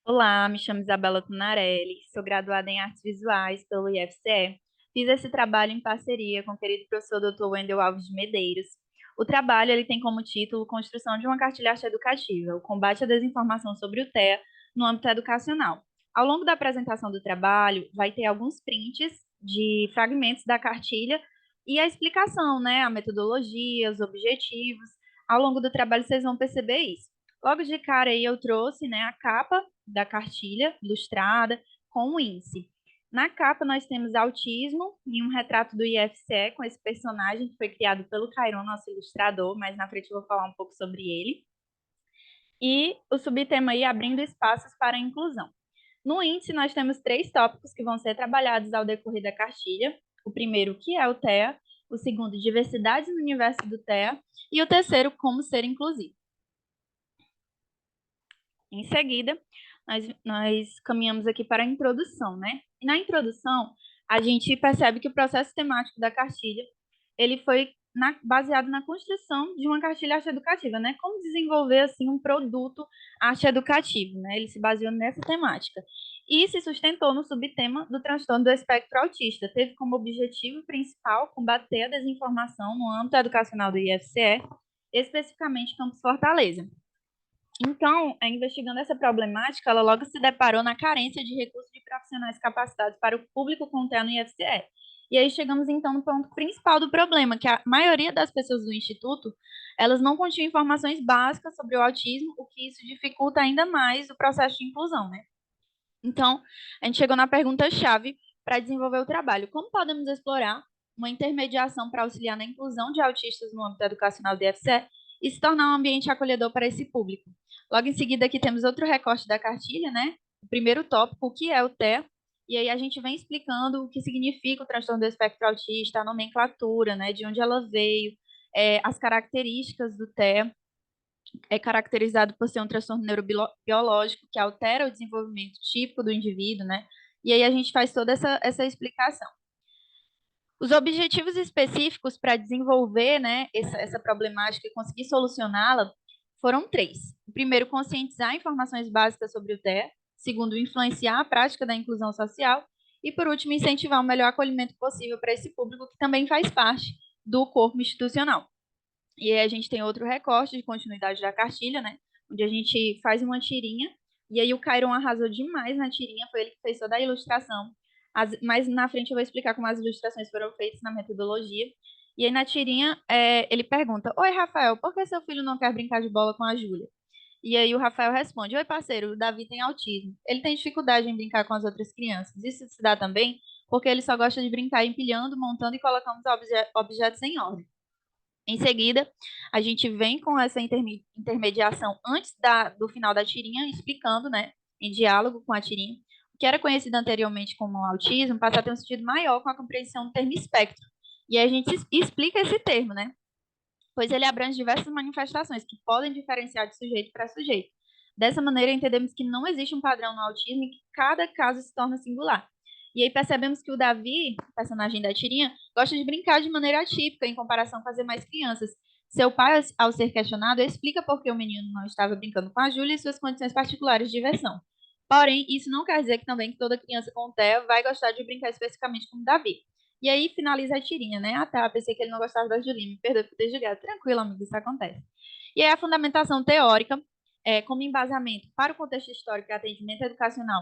Olá, me chamo Isabela Tunarelli, sou graduada em Artes Visuais pelo IFCE. Fiz esse trabalho em parceria com o querido professor Dr. Wendel Alves de Medeiros. O trabalho ele tem como título Construção de uma cartilha arte educativa, o combate à desinformação sobre o TEA no âmbito educacional. Ao longo da apresentação do trabalho, vai ter alguns prints de fragmentos da cartilha e a explicação, né, a metodologia, os objetivos. Ao longo do trabalho, vocês vão perceber isso. Logo de cara aí eu trouxe, né, a capa da cartilha ilustrada com o índice. Na capa nós temos autismo e um retrato do IFCE com esse personagem que foi criado pelo Cairon, nosso ilustrador, mas na frente eu vou falar um pouco sobre ele. E o subtema aí abrindo espaços para a inclusão. No índice nós temos 3 tópicos que vão ser trabalhados ao decorrer da cartilha. O primeiro, que é o TEA, o segundo, diversidade no universo do TEA, e o terceiro, como ser inclusivo. Em seguida, nós caminhamos aqui para a introdução, né? E na introdução, a gente percebe que o processo temático da cartilha, ele foi baseado na construção de uma cartilha arte educativa, né? Como desenvolver, assim, um produto arte educativo, né? Ele se baseou nessa temática. E se sustentou no subtema do transtorno do espectro autista. Teve como objetivo principal combater a desinformação no âmbito educacional do IFCE, especificamente Campus Fortaleza. Então, investigando essa problemática, ela logo se deparou na carência de recursos de profissionais capacitados para o público com TEA no IFCE. E aí chegamos, então, no ponto principal do problema, que a maioria das pessoas do Instituto, elas não continham informações básicas sobre o autismo, o que isso dificulta ainda mais o processo de inclusão, né? Então, a gente chegou na pergunta-chave para desenvolver o trabalho. Como podemos explorar uma intermediação para auxiliar na inclusão de autistas no âmbito educacional do IFCE e se tornar um ambiente acolhedor para esse público? Logo em seguida, aqui temos outro recorte da cartilha, né? O primeiro tópico, o que é o TEA, e aí a gente vem explicando o que significa o transtorno do espectro autista, a nomenclatura, né? De onde ela veio, as características do TEA. É caracterizado por ser um transtorno neurobiológico que altera o desenvolvimento típico do indivíduo, né? E aí a gente faz toda essa explicação. Os objetivos específicos para desenvolver, né, essa problemática e conseguir solucioná-la foram 3. O primeiro, conscientizar informações básicas sobre o TEA. Segundo, influenciar a prática da inclusão social. E, por último, incentivar o melhor acolhimento possível para esse público que também faz parte do corpo institucional. E aí a gente tem outro recorte de continuidade da cartilha, né? Onde a gente faz uma tirinha. E aí o Cairon arrasou demais na tirinha, foi ele que fez toda a ilustração. Mas na frente eu vou explicar como as ilustrações foram feitas na metodologia. E aí na tirinha ele pergunta: Oi, Rafael, por que seu filho não quer brincar de bola com a Júlia? E aí o Rafael responde: Oi, parceiro, o Davi tem autismo. Ele tem dificuldade em brincar com as outras crianças. Isso se dá também porque ele só gosta de brincar empilhando, montando e colocando os objetos em ordem. Em seguida, a gente vem com essa intermediação antes do final da tirinha, explicando, né, em diálogo com a tirinha, o que era conhecido anteriormente como autismo passa a ter um sentido maior com a compreensão do termo espectro. E aí a gente explica esse termo, né? Pois ele abrange diversas manifestações que podem diferenciar de sujeito para sujeito. Dessa maneira, entendemos que não existe um padrão no autismo e que cada caso se torna singular. E aí percebemos que o Davi, personagem da tirinha, gosta de brincar de maneira atípica em comparação com as demais crianças. Seu pai, ao ser questionado, explica por que o menino não estava brincando com a Júlia e suas condições particulares de diversão. Porém, isso não quer dizer que também que toda criança com TEA vai gostar de brincar especificamente com o Davi. E aí finaliza a tirinha, né? Ah, tá, pensei que ele não gostava da Julinha, me perdoe por ter julgado. Tranquilo, amigo, isso acontece. E aí a fundamentação teórica, como embasamento para o contexto histórico e atendimento educacional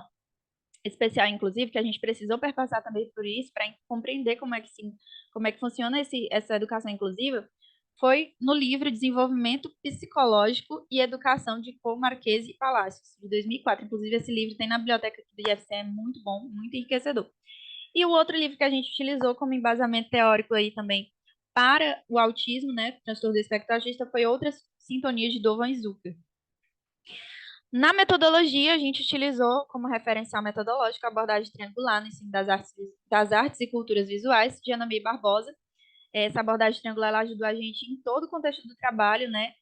especial, inclusive, que a gente precisou perpassar também por isso, para compreender como é que funciona essa educação inclusiva, foi no livro Desenvolvimento Psicológico e Educação de Paul Marquese e Palacios, de 2004. Inclusive, esse livro tem na biblioteca do IFCE, é muito bom, muito enriquecedor. E o outro livro que a gente utilizou como embasamento teórico aí também para o autismo, né, transtorno do espectro autista, foi Outras Sintonias de Dovan Zucker. Na metodologia, a gente utilizou como referencial metodológico a abordagem triangular no ensino das artes e culturas visuais, de Ana May Barbosa. Essa abordagem triangular ela ajudou a gente em todo o contexto do trabalho, né,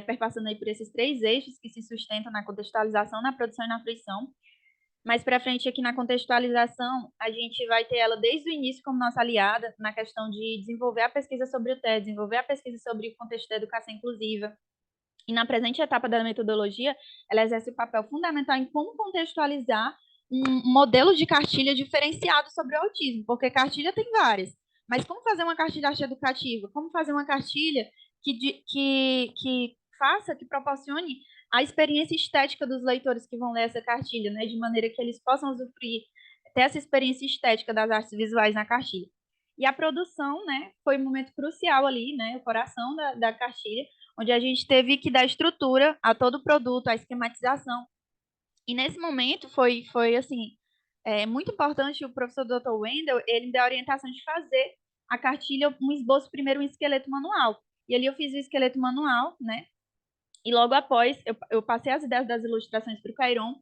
perpassando aí por esses 3 eixos que se sustentam na contextualização, na produção e na fruição. Mais para frente, aqui na contextualização, a gente vai ter ela desde o início como nossa aliada na questão de desenvolver a pesquisa sobre o TED, desenvolver a pesquisa sobre o contexto da educação inclusiva, E na presente etapa da metodologia, ela exerce o papel fundamental em como contextualizar um modelo de cartilha diferenciado sobre o autismo, porque cartilha tem várias. Mas como fazer uma cartilha arte educativa? Como fazer uma cartilha que faça, que proporcione a experiência estética dos leitores que vão ler essa cartilha, né? De maneira que eles possam usufruir, ter essa experiência estética das artes visuais na cartilha. E a produção, né, foi um momento crucial ali, né, o coração da cartilha, onde a gente teve que dar estrutura a todo o produto, a esquematização. E nesse momento foi assim, muito importante o professor Dr. Wendel, ele me deu a orientação de fazer a cartilha, um esboço, primeiro um esqueleto manual. E ali eu fiz o esqueleto manual, né? E logo após, eu passei as ideias das ilustrações para o Cairon.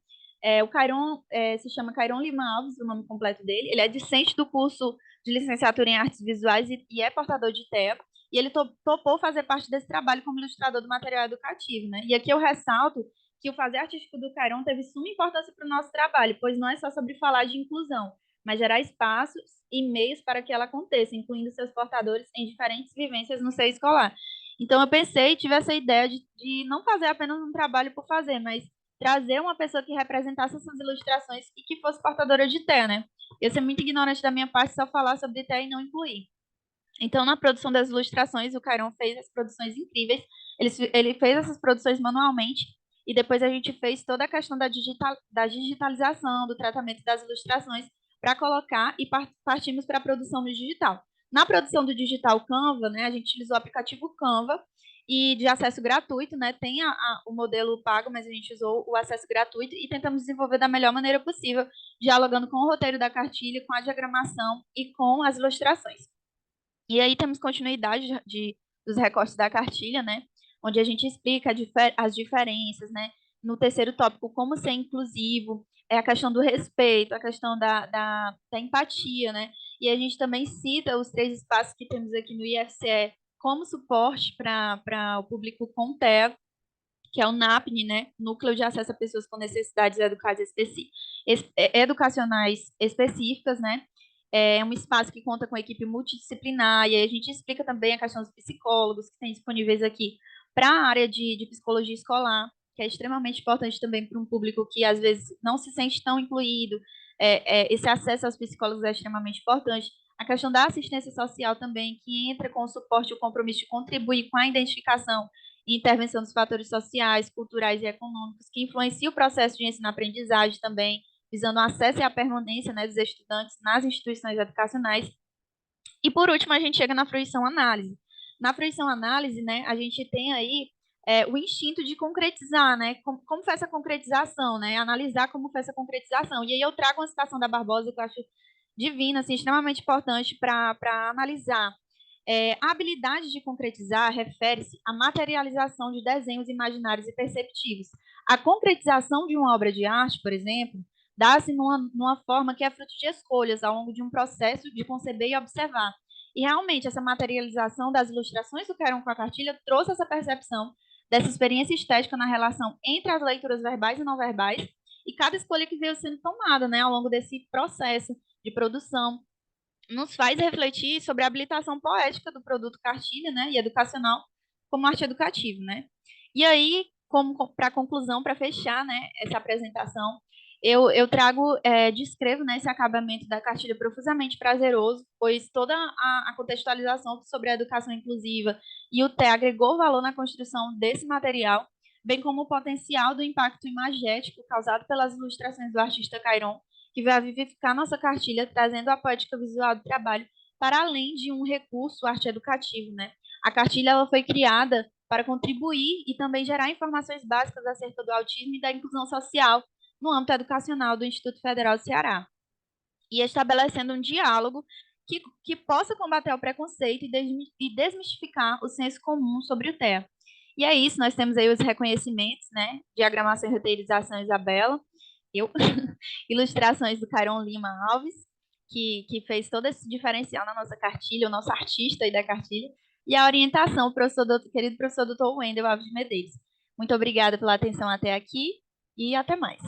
O Cairon se chama Cairon Lima Alves, o nome completo dele. Ele é discente do curso de licenciatura em artes visuais e é portador de TEA. E ele topou fazer parte desse trabalho como ilustrador do material educativo, né? E aqui eu ressalto que o fazer artístico do Cairon teve suma importância para o nosso trabalho, pois não é só sobre falar de inclusão, mas gerar espaços e meios para que ela aconteça, incluindo seus portadores em diferentes vivências no seio escolar. Então eu pensei, tive essa ideia de não fazer apenas um trabalho por fazer, mas trazer uma pessoa que representasse essas ilustrações e que fosse portadora de TEA, né? Ia ser muito ignorante da minha parte só falar sobre TEA e não incluir. Então, na produção das ilustrações, o Cairon fez as produções incríveis. Ele fez essas produções manualmente e depois a gente fez toda a questão da digitalização, do tratamento das ilustrações para colocar e partimos para a produção no digital. Na produção do digital Canva, né, a gente utilizou o aplicativo Canva e de acesso gratuito, né, tem o modelo pago, mas a gente usou o acesso gratuito e tentamos desenvolver da melhor maneira possível, dialogando com o roteiro da cartilha, com a diagramação e com as ilustrações. E aí temos continuidade dos recortes da cartilha, né? Onde a gente explica as diferenças, né? No terceiro tópico, como ser inclusivo, é a questão do respeito, a questão da empatia, né? E a gente também cita os 3 espaços que temos aqui no IFCE como suporte para o público com TEA, que é o NAPNE, né? Núcleo de Acesso a Pessoas com Necessidades Educacionais Específicas, né? É um espaço que conta com equipe multidisciplinar, e aí a gente explica também a questão dos psicólogos que tem disponíveis aqui para a área de psicologia escolar, que é extremamente importante também para um público que às vezes não se sente tão incluído. Esse acesso aos psicólogos é extremamente importante. A questão da assistência social também, que entra com o suporte e o compromisso de contribuir com a identificação e intervenção dos fatores sociais, culturais e econômicos que influenciam o processo de ensino-aprendizagem também, visando o acesso e a permanência, né, dos estudantes nas instituições educacionais. E, por último, a gente chega na fruição-análise. Na fruição-análise, né, a gente tem aí o instinto de concretizar, né, como foi essa concretização, né, analisar como foi essa concretização. E aí eu trago uma citação da Barbosa que eu acho divina, assim, extremamente importante para analisar. A habilidade de concretizar refere-se à materialização de desenhos imaginários e perceptivos. A concretização de uma obra de arte, por exemplo, dá-se numa forma que é fruto de escolhas ao longo de um processo de conceber e observar. E realmente essa materialização das ilustrações do Querão com a cartilha trouxe essa percepção dessa experiência estética na relação entre as leituras verbais e não verbais e cada escolha que veio sendo tomada, né, ao longo desse processo de produção nos faz refletir sobre a habilitação poética do produto cartilha, né, e educacional como arte educativa, né? E aí, como para conclusão, para fechar, né, essa apresentação, eu trago, descrevo, né, esse acabamento da cartilha profusamente prazeroso, pois toda a contextualização sobre a educação inclusiva e o TE agregou valor na construção desse material, bem como o potencial do impacto imagético causado pelas ilustrações do artista Cairon, que vai vivificar nossa cartilha, trazendo a poética visual do trabalho para além de um recurso arte educativo, né? A cartilha ela foi criada para contribuir e também gerar informações básicas acerca do autismo e da inclusão social no âmbito educacional do Instituto Federal do Ceará, e estabelecendo um diálogo que possa combater o preconceito e desmistificar o senso comum sobre o TEA. E é isso, nós temos aí os reconhecimentos, né? Diagramação e roteirização, Isabela, eu, ilustrações do Cairon Lima Alves, que fez todo esse diferencial na nossa cartilha, o nosso artista aí da cartilha, e a orientação, o querido professor Dr. Wendel Alves de Medeiros. Muito obrigada pela atenção até aqui e até mais.